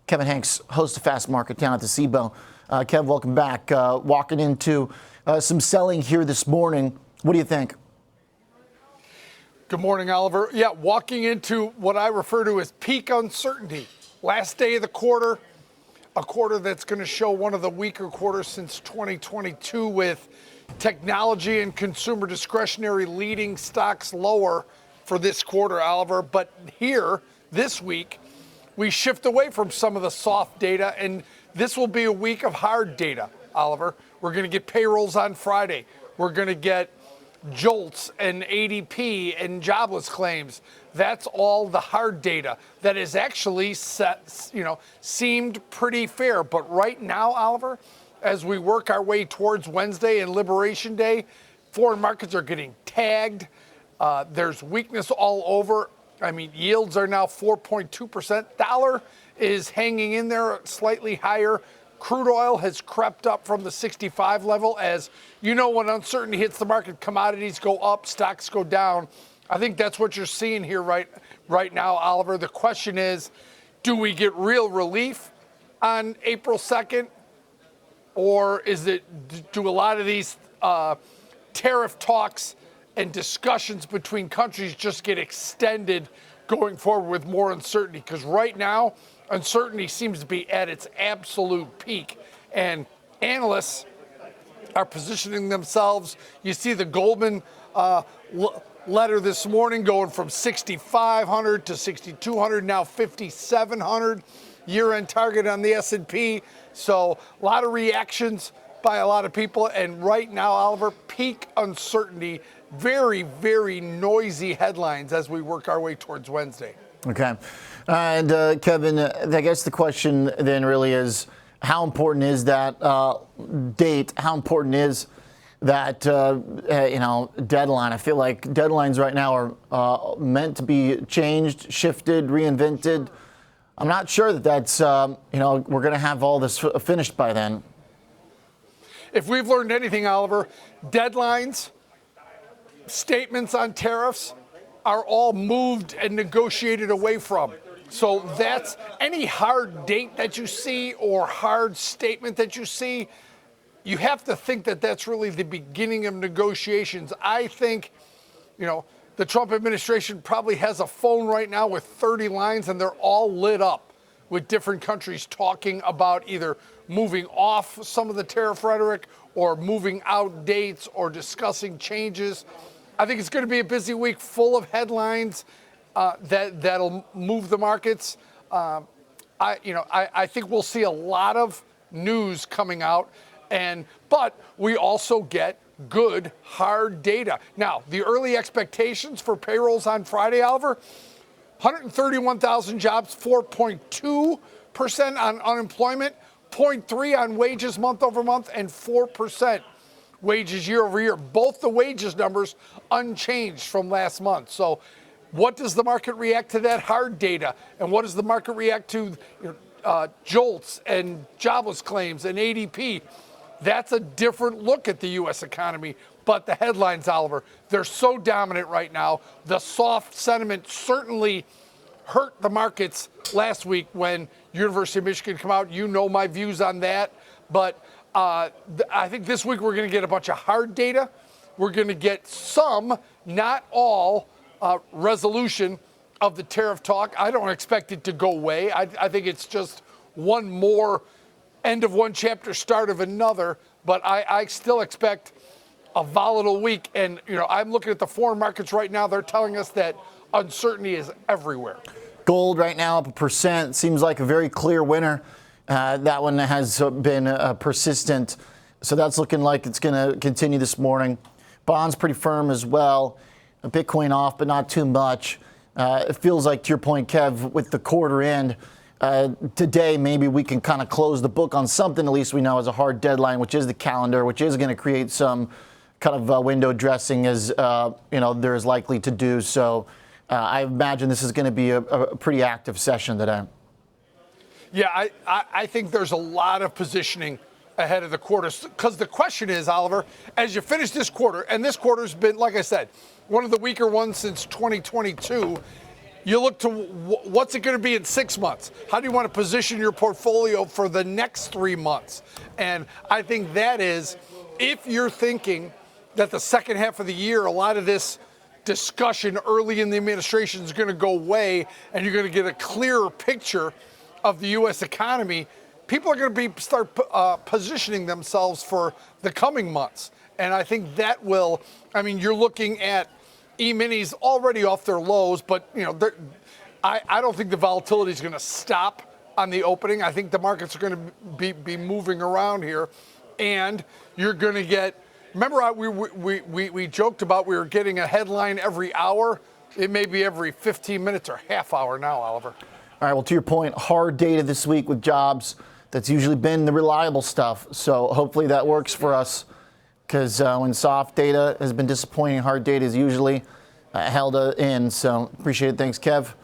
Kevin Hincks, host of Fast Market down at the SIBO. Kev, welcome back. Walking into some selling here this morning. What do you think? Good morning, Oliver. Yeah, walking into what I refer to as peak uncertainty. Last day of the quarter, a quarter that's going to show one of the weaker quarters since 2022 with technology and consumer discretionary leading stocks lower for this quarter, Oliver. But here, this week, we shift away from some of the soft data, and this will be a week of hard data, Oliver. We're going to get payrolls on Friday. We're going to get JOLTS and ADP and jobless claims. That's all the hard data that is actually seemed pretty fair. But right now, Oliver, as we work our way towards Wednesday and Liberation Day, foreign markets are getting tagged. There's weakness all over. I mean, yields are now 4.2%. Dollar is hanging in there slightly higher. Crude oil has crept up from the 65 level. As you know, when uncertainty hits the market, commodities go up, stocks go down. I think that's what you're seeing here right now, Oliver. The question is, do we get real relief on April 2nd? Or do a lot of these tariff talks and discussions between countries just get extended going forward with more uncertainty? Because right now, uncertainty seems to be at its absolute peak. And analysts are positioning themselves. You see the Goldman letter this morning going from 6,500 to 6,200, now 5,700 year-end target on the S&P. So a lot of reactions by a lot of people. And right now, Oliver, peak uncertainty. Very, very noisy headlines as we work our way towards Wednesday. Okay. And Kevin, I guess the question then really is, how important is that date? How important is that, deadline? I feel like deadlines right now are meant to be changed, shifted, reinvented. I'm not sure that's, we're going to have all this finished by then. If we've learned anything, Oliver, deadlines, statements on tariffs are all moved and negotiated away from. So that's any hard date that you see or hard statement that you see, you have to think that that's really the beginning of negotiations. I think, the Trump administration probably has a phone right now with 30 lines, and they're all lit up with different countries talking about either moving off some of the tariff rhetoric or moving out dates or discussing changes. I think it's going to be a busy week full of headlines that'll move the markets. I think we'll see a lot of news coming out, but we also get good hard data. Now, the early expectations for payrolls on Friday, Oliver, 131,000 jobs, 4.2% on unemployment, 0.3% on wages month over month, and 4% wages year over year. Both the wages numbers unchanged from last month. So what does the market react to that hard data? And what does the market react to JOLTS and jobless claims and ADP? That's a different look at the U.S. economy. But the headlines, Oliver, they're so dominant right now. The soft sentiment certainly hurt the markets last week when University of Michigan come out. You know my views on that. But I think this week we're going to get a bunch of hard data. We're going to get some, not all, resolution of the tariff talk. I don't expect it to go away. I think it's just one more end of one chapter, start of another. But I still expect a volatile week. And, I'm looking at the foreign markets right now. They're telling us that uncertainty is everywhere. Gold right now up 1%. Seems like a very clear winner. That one has been persistent. So that's looking like it's going to continue this morning. Bonds pretty firm as well. Bitcoin off, but not too much. It feels like, to your point, Kev, with the quarter end, today maybe we can kind of close the book on something at least we know is a hard deadline, which is the calendar, which is going to create some kind of window dressing as, there is likely to do. So I imagine this is going to be a pretty active session today. Yeah, I think there's a lot of positioning ahead of the quarter. Because the question is, Oliver, as you finish this quarter, and this quarter's been, like I said, one of the weaker ones since 2022, You look to what's it going to be in 6 months? How do you want to position your portfolio for the next 3 months? And I think that is, if you're thinking that the second half of the year, a lot of this discussion early in the administration is going to go away and you're going to get a clearer picture of the U.S. economy, people are going to start positioning themselves for the coming months. And I think that will, I mean, you're looking at E-minis already off their lows, but I don't think the volatility is going to stop on the opening. I think the markets are going to be moving around here, and you're going to get. Remember, we joked about we were getting a headline every hour. It may be every 15 minutes or half hour now, Oliver. All right. Well, to your point, hard data this week with jobs. That's usually been the reliable stuff. So hopefully that works for us. Because when soft data has been disappointing, hard data is usually held in. So appreciate it. Thanks, Kev.